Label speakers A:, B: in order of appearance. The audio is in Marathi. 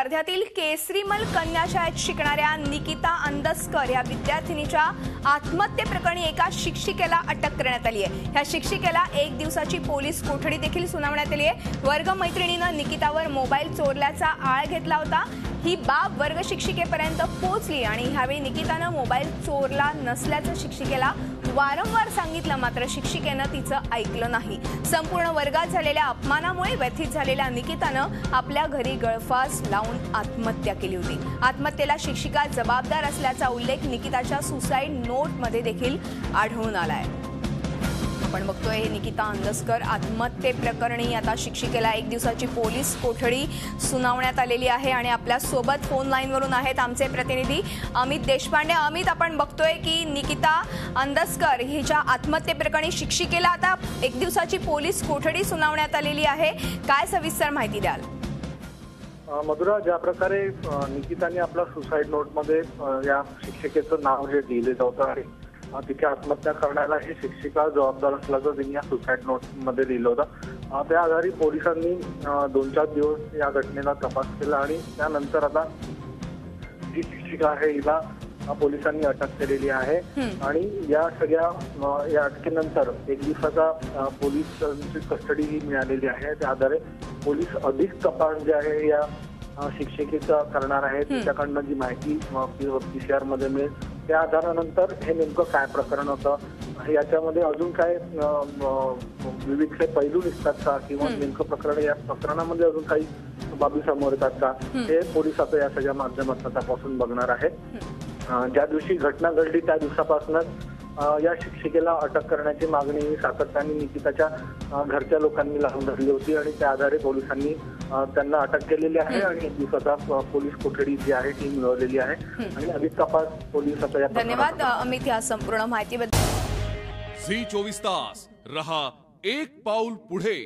A: वर्ध्यातील केसरीमल कन्या शाळेत शिकणाऱ्या निकिता अंदस्कर या विद्यार्थिनीच्या आत्महत्येप्रकरणी एका शिक्षिकेला अटक करण्यात आली आहे। या शिक्षिकेला 1 दिवसाची पोलीस कोठडी देखील सुनावण्यात आली आहे। वर्गमैत्रिणीने निकितावर मोबाईल चोरल्याचा आळ घेतला होता। ही बाब वर्ग शिक्षिकेपर्यंत पोहोचली आणि ह्यावेळी निकिताने मोबाईल चोरला नसल्याचं शिक्षिकेला वारंवार सांगितलं, मात्र शिक्षिकेनं तिचं ऐकलं नाही। संपूर्ण वर्गात झालेल्या अपमानामुळे व्यथित झालेल्या निकितानं आपल्या घरी गळफास लावून आत्महत्या केली होती। आत्महत्येला शिक्षिका जबाबदार असल्याचा उल्लेख निकिताच्या सुसाईड नोटमध्ये देखील आढळून आलाय। आपण बघतोय निकिता अंदस्कर आत्महत्येप्रकरणी आता शिक्षिकेला 1 दिवसाची पोलीस कोठडी सुनावण्यात आलेली आहे आणि आपल्या सोबत फोन लाईनवरून आहेत आमचे प्रतिनिधी अमित देशपांडे। अमित, आपण बघतोय की निकिता अंदस्कर हिच्या आत्महत्येप्रकरणी शिक्षिकेला आता 1 दिवसाची पोलीस कोठडी सुनावण्यात आलेली आहे। काय सविस्तर माहिती द्याल?
B: मधुरा, ज्या प्रकारे निकिताने आपला सुसाईड नोटमध्ये या शिक्षिकेचं नाव जे लिहिलं होतं आणि तिथे आत्महत्या करण्याला ही शिक्षिका जबाबदार असल्याचं तिने या सुसाईड नोटमध्ये लिहिलं होतं। त्या आधारे पोलिसांनी 2-4 दिवस या घटनेला तपास केला आणि त्यानंतर आता जी शिक्षिका आहे हिला पोलिसांनी अटक केलेली आहे आणि या सगळ्या या अटकेनंतर 1 दिवसाचा पोलिसांची कस्टडी मिळालेली आहे। त्या आधारे पोलीस अधिक तपास जे आहे या शिक्षिकेचा करणार आहे। तिच्याकडनं जी माहिती PCR मध्ये मिळेल त्या आधारानंतर हे नेमकं काय प्रकरण होतं, याच्यामध्ये अजून काय विविध पैलू निघतात का किंवा नेमकं प्रकरण या प्रकरणामध्ये अजून काही बाबी समोर येतात का, हे पोलीस आता या सगळ्या माध्यमातून तपासून बघणार आहेत। ज्या दिवशी घटना घडली त्या दिवसापासूनच या शिक्षिकेला अटक करण्याची मागणी सातत्याने निकिताच्या घरच्या लोकांनी लावून धरली होती आणि त्या आधारे पोलिसांनी त्यांना अटक केलेली आहे आणि 1 दिवसाचा पोलीस कोठडी जी आहे ती मिळवलेली आहे आणि अधिक तपास पोलीस आता या।
A: धन्यवाद अमित या संपूर्ण माहितीबद्दल।
C: झी 24 तास रहा एक पाऊल पुढे।